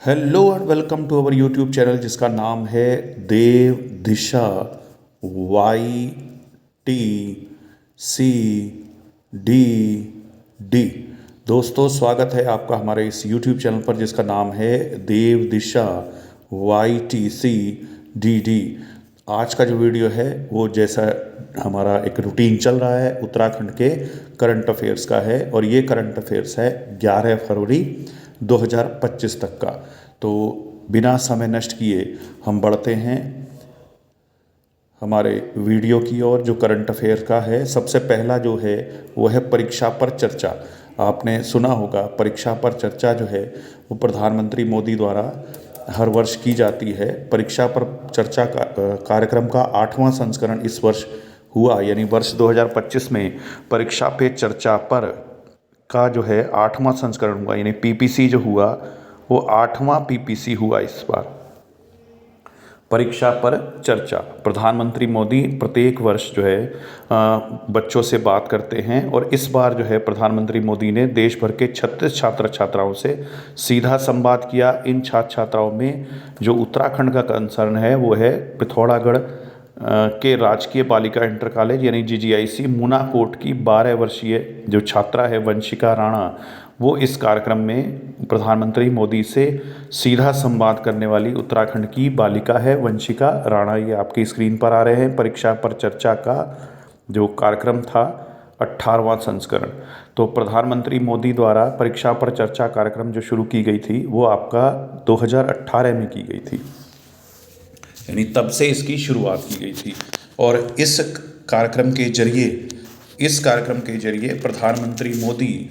Hello and welcome to our YouTube channel जिसका नाम है Dev Disha Y T C D D. दोस्तों, स्वागत है आपका हमारे इस यूट्यूब चैनल पर जिसका नाम है Dev Disha Y T C D D. आज का जो वीडियो है वो जैसा हमारा एक रूटीन चल रहा है उत्तराखंड के करंट अफेयर्स का है, और ये करंट अफेयर्स है 11 फरवरी 2025 तक का। तो बिना समय नष्ट किए हम बढ़ते हैं हमारे वीडियो की ओर जो करंट अफेयर का है। सबसे पहला जो है वो है परीक्षा पर चर्चा। आपने सुना होगा परीक्षा पर चर्चा जो है वो प्रधानमंत्री मोदी द्वारा हर वर्ष की जाती है। परीक्षा पर चर्चा का कार्यक्रम का 8वां संस्करण इस वर्ष हुआ, यानी वर्ष 2025 में परीक्षा पे चर्चा पर का जो है 8वां संस्करण हुआ, यानी पीपीसी जो हुआ वो 8वां पीपीसी हुआ इस बार। परीक्षा पर चर्चा प्रधानमंत्री मोदी प्रत्येक वर्ष जो है बच्चों से बात करते हैं, और इस बार जो है प्रधानमंत्री मोदी ने देश भर के 36 छात्र छात्राओं से सीधा संवाद किया। इन छात्र छात्राओं में जो उत्तराखंड का कंसर्न है वो है पिथौरागढ़ के राजकीय बालिका इंटर कॉलेज यानी जीजीआईसी मूनाकोट की 12 वर्षीय जो छात्रा है वंशिका राणा, वो इस कार्यक्रम में प्रधानमंत्री मोदी से सीधा संवाद करने वाली उत्तराखंड की बालिका है वंशिका राणा। ये आपकी स्क्रीन पर आ रहे हैं। परीक्षा पर चर्चा का जो कार्यक्रम था 18वां संस्करण। तो प्रधानमंत्री मोदी द्वारा परीक्षा पर चर्चा कार्यक्रम जो शुरू की गई थी वो आपका 2018 में की गई थी, यानी तब से इसकी शुरुआत की गई थी। और इस कार्यक्रम के जरिए प्रधानमंत्री मोदी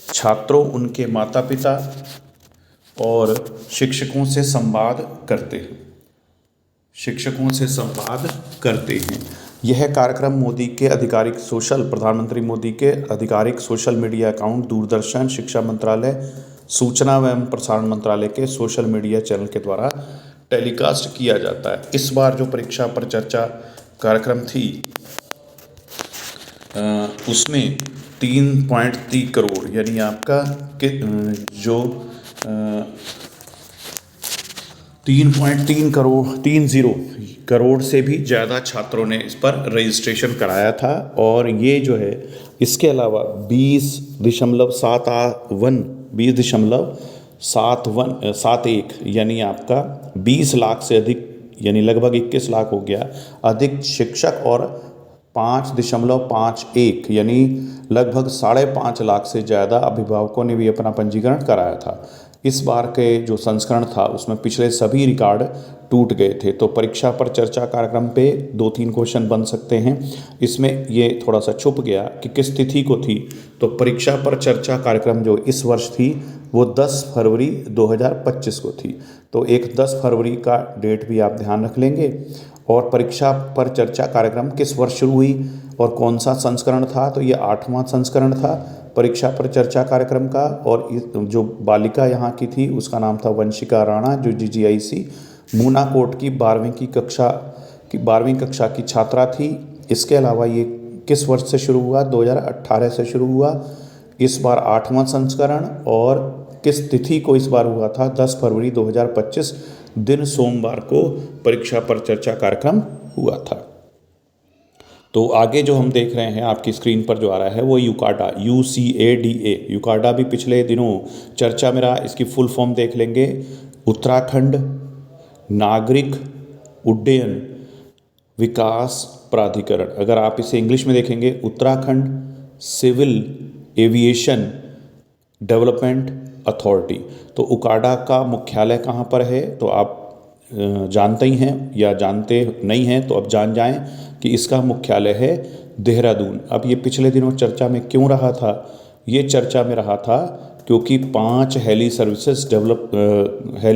छात्रों, उनके माता पिता और शिक्षकों से संवाद करते हैं। यह कार्यक्रम प्रधानमंत्री मोदी के आधिकारिक सोशल मीडिया अकाउंट, दूरदर्शन, शिक्षा मंत्रालय, सूचना एवं प्रसारण मंत्रालय के सोशल मीडिया चैनल के द्वारा टेलीकास्ट किया जाता है। इस बार जो परीक्षा पर चर्चा कार्यक्रम थी उसमें 3.3 करोड़ यानी आपका जो 3.3 करोड़ से भी ज़्यादा छात्रों ने इस पर रजिस्ट्रेशन कराया था। और ये जो है इसके अलावा 20.71 यानी आपका 20 लाख से अधिक, यानी लगभग 21 लाख हो गया, अधिक शिक्षक और 5.51 यानी लगभग 5.5 लाख से ज़्यादा अभिभावकों ने भी अपना पंजीकरण कराया था। इस बार के जो संस्करण था उसमें पिछले सभी रिकॉर्ड टूट गए थे। तो परीक्षा पर चर्चा कार्यक्रम पे 2-3 क्वेश्चन बन सकते हैं। इसमें ये थोड़ा सा छुप गया कि किस तिथि को थी। तो परीक्षा पर चर्चा कार्यक्रम जो इस वर्ष थी वो 10 फरवरी 2025 को थी। तो एक 10 फरवरी का डेट भी आप ध्यान रख लेंगे। और परीक्षा पर चर्चा कार्यक्रम किस वर्ष शुरू हुई और कौन सा संस्करण था, तो ये 8वां संस्करण था परीक्षा पर चर्चा कार्यक्रम का। और जो बालिका यहाँ की थी उसका नाम था वंशिका राणा, जो जीजीआईसी मूनाकोट की 12वीं कक्षा की छात्रा थी। इसके अलावा ये किस वर्ष से शुरू हुआ, 2018 से शुरू हुआ। इस बार 8वां संस्करण, और किस तिथि को इस बार हुआ था, 10 फरवरी 2025 दिन सोमवार को परीक्षा पर चर्चा कार्यक्रम हुआ था। तो आगे जो हम देख रहे हैं आपकी स्क्रीन पर जो आ रहा है वो यूकाडा, UCADA। यूकाडा भी पिछले दिनों चर्चा में रहा। इसकी फुल फॉर्म देख लेंगे, उत्तराखंड नागरिक उड्डयन विकास प्राधिकरण। अगर आप इसे इंग्लिश में देखेंगे, Uttarakhand civil aviation development authority. तो उकाडा का मुख्यालय कहाँ पर है, तो आप जानते ही हैं, या जानते नहीं हैं तो अब जान जाएं कि इसका मुख्यालय है देहरादून। अब ये पिछले दिनों चर्चा में क्यों रहा था, ये चर्चा में रहा था क्योंकि 5 हेली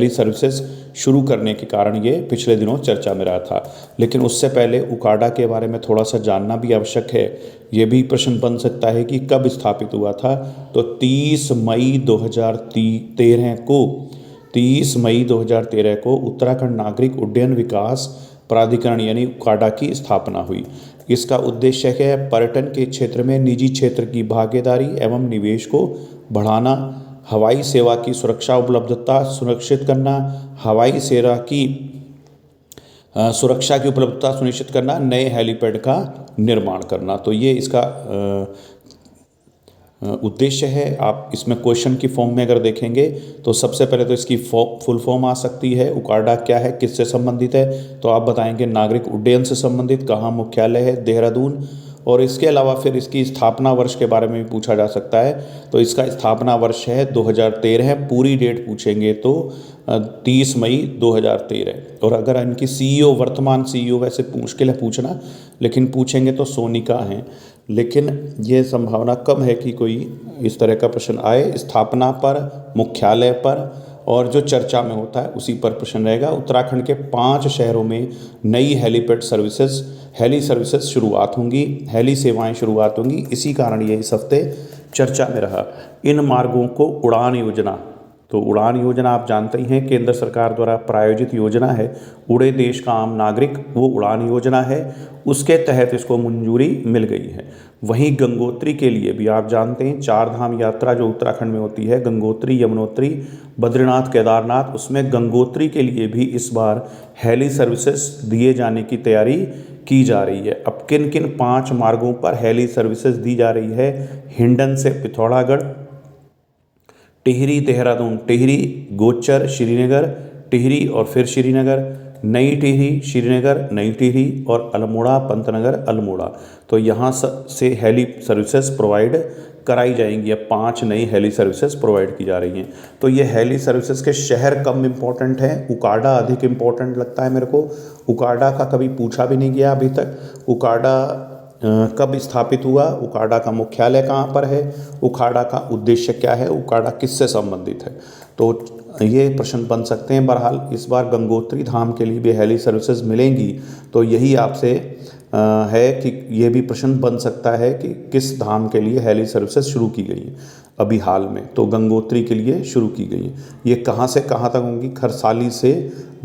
सर्विसेज शुरू करने के कारण ये पिछले दिनों चर्चा में रहा था। लेकिन उससे पहले उकाडा के बारे में थोड़ा सा जानना भी आवश्यक है। ये भी प्रश्न बन सकता है कि कब स्थापित हुआ था, तो 30 मई 2013 को उत्तराखंड नागरिक उड्डयन विकास प्राधिकरण यानी उकाडा की स्थापना हुई। इसका उद्देश्य है पर्यटन के क्षेत्र में निजी क्षेत्र की भागीदारी एवं निवेश को बढ़ाना हवाई सेवा की सुरक्षा उपलब्धता सुनिश्चित करना, हवाई सेवा की सुरक्षा की उपलब्धता सुनिश्चित करना, नए हेलीपैड का निर्माण करना। तो ये इसका उद्देश्य है। आप इसमें क्वेश्चन की फॉर्म में अगर देखेंगे तो सबसे पहले तो इसकी फुल फॉर्म आ सकती है। उकाडा क्या है, किससे संबंधित है, तो आप बताएंगे नागरिक उड्डयन से संबंधित। कहाँ मुख्यालय है, देहरादून। और इसके अलावा फिर इसकी स्थापना वर्ष के बारे में भी पूछा जा सकता है। तो इसका स्थापना वर्ष है 2013, पूरी डेट पूछेंगे तो 30 मई 2013। और अगर इनकी सीईओ, वर्तमान सीईओ, वैसे मुश्किल है पूछना, लेकिन पूछेंगे तो सोनिका हैं, लेकिन ये संभावना कम है कि कोई इस तरह का प्रश्न आए। स्थापना पर, मुख्यालय पर और जो चर्चा में होता है उसी पर प्रश्न रहेगा। उत्तराखंड के 5 शहरों में नई हेलीपैड सर्विसेज, हेली सर्विसेज शुरुआत होंगी, हेली सेवाएं शुरुआत होंगी। इसी कारण ये इस हफ्ते चर्चा में रहा। इन मार्गों को उड़ान योजना, तो उड़ान योजना आप जानते ही हैं, केंद्र सरकार द्वारा प्रायोजित योजना है। उड़े देश का आम नागरिक, वो उड़ान योजना है, उसके तहत इसको मंजूरी मिल गई है। वहीं गंगोत्री के लिए भी आप जानते हैं 4 धाम यात्रा जो उत्तराखंड में होती है, गंगोत्री, यमुनोत्री, बद्रीनाथ, केदारनाथ, उसमें गंगोत्री के लिए भी इस बार हेली सर्विसेज दिए जाने की तैयारी की जा रही है। अब किन किन 5 मार्गों पर हेली सर्विसेज दी जा रही है? हिंडन से पिथौरागढ़, टिहरी देहरादून, टिहरी गोचर श्रीनगर, टिहरी और फिर श्रीनगर, नई टिहरी श्रीनगर, नई टिहरी और अल्मोड़ा पंतनगर अल्मोड़ा। तो यहाँ से हेली सर्विसेज प्रोवाइड कराई जाएंगी। अब 5 नई हेली सर्विसेज प्रोवाइड की जा रही हैं। तो ये हेली सर्विसेज के शहर कम इम्पोर्टेंट हैं, उकाडा अधिक इम्पोर्टेंट लगता है मेरे को। उकाडा का कभी पूछा भी नहीं गया अभी तक। उकाडा कब स्थापित हुआ, उकाडा का मुख्यालय कहाँ पर है, उकाडा का उद्देश्य क्या है, उकाडा किससे संबंधित है, तो ये प्रश्न बन सकते हैं। बहरहाल इस बार गंगोत्री धाम के लिए भी हेली सर्विसेज मिलेंगी, तो यही आपसे है कि ये भी प्रश्न बन सकता है कि किस धाम के लिए हेली सर्विसेज शुरू की गई है अभी हाल में। तो गंगोत्री के लिए शुरू की गई है। ये कहाँ से कहाँ तक होंगी? खरसाली से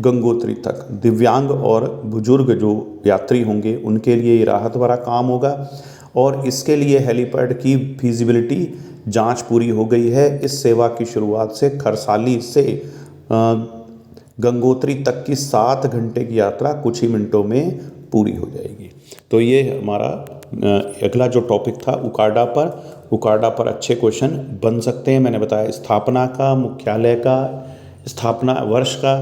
गंगोत्री तक। दिव्यांग और बुजुर्ग जो यात्री होंगे उनके लिए ये राहत भरा काम होगा। और इसके लिए हेलीपैड की फिजिबिलिटी जांच पूरी हो गई है। इस सेवा की शुरुआत से खरसाली से गंगोत्री तक की 7 घंटे की यात्रा कुछ ही मिनटों में पूरी हो जाएगी। तो ये हमारा अगला जो टॉपिक था उकाडा पर अच्छे क्वेश्चन बन सकते हैं। मैंने बताया स्थापना का, मुख्यालय का, स्थापना वर्ष का,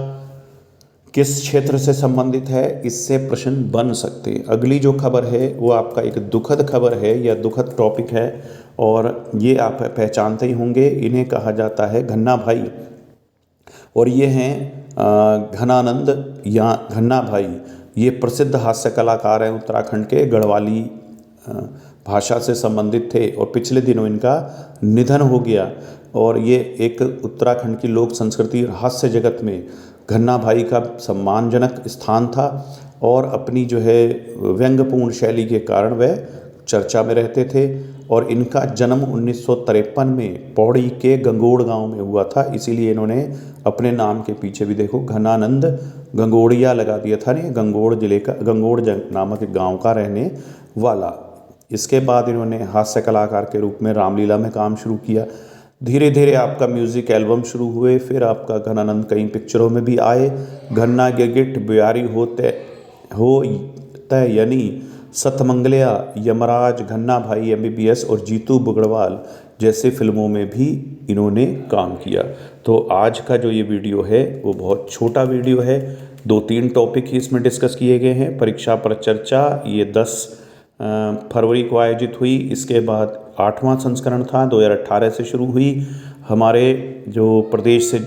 किस क्षेत्र से संबंधित है, इससे प्रश्न बन सकते हैं। अगली जो खबर है वो आपका एक दुखद खबर है या दुखद टॉपिक है, और ये आप पहचानते ही होंगे। इन्हें कहा जाता है घन्ना भाई, और ये हैं घनानंद या घन्ना भाई। ये प्रसिद्ध हास्य कलाकार हैं उत्तराखंड के, गढ़वाली भाषा से संबंधित थे, और पिछले दिनों इनका निधन हो गया। और ये एक उत्तराखंड की लोक संस्कृति और हास्य जगत में घन्ना भाई का सम्मानजनक स्थान था, और अपनी जो है व्यंग्यपूर्ण शैली के कारण वह चर्चा में रहते थे। और इनका जन्म 1953 में पौड़ी के गंगोड़ गांव में हुआ था, इसीलिए इन्होंने अपने नाम के पीछे भी देखो घनानंद गंगोड़िया लगा दिया था। नहीं, गंगोड़ जिले का, गंगोड़ नामक गांव का रहने वाला। इसके बाद इन्होंने हास्य कलाकार के रूप में रामलीला में काम शुरू किया। धीरे धीरे आपका म्यूज़िक एल्बम शुरू हुए, फिर आपका घनानंद कई पिक्चरों में भी आए। घन्ना गिरगिट, ब्यारी हो यानी सतमंगलिया, यमराज, घन्ना भाई MBBS और जीतू बुगड़वाल जैसे फिल्मों में भी इन्होंने काम किया। तो आज का जो ये वीडियो है वो बहुत छोटा वीडियो है, 2-3 टॉपिक ही इसमें डिस्कस किए गए हैं। परीक्षा पर चर्चा ये 10 फरवरी को आयोजित हुई। इसके बाद 8वां संस्करण था, 2018 से शुरू हुई। हमारे जो प्रदेश से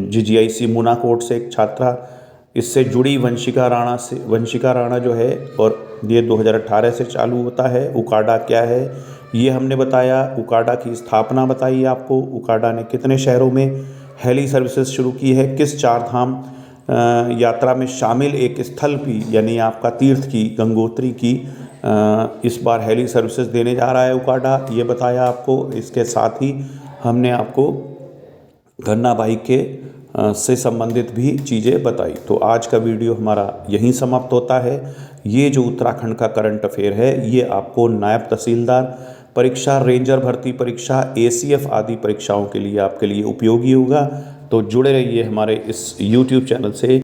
GGIC मूनाकोट से एक छात्रा इससे जुड़ी वंशिका राणा जो है, और ये 2018 से चालू होता है। उकाडा क्या है ये हमने बताया। उकाडा की स्थापना बताई आपको। उकाडा ने कितने शहरों में हेली सर्विसेज शुरू की है, किस 4 धाम यात्रा में शामिल एक स्थल भी यानी आपका तीर्थ की, गंगोत्री की इस बार हेली सर्विसेज देने जा रहा है उकाडा, ये बताया आपको। इसके साथ ही हमने आपको घन्ना भाई के से संबंधित भी चीज़ें बताई। तो आज का वीडियो हमारा यहीं समाप्त होता है। ये जो उत्तराखंड का करंट अफेयर है ये आपको नायब तहसीलदार, परीक्षा, रेंजर भर्ती परीक्षा, ACF आदि परीक्षाओं के लिए आपके लिए उपयोगी होगा। तो जुड़े रहिए हमारे इस YouTube चैनल से।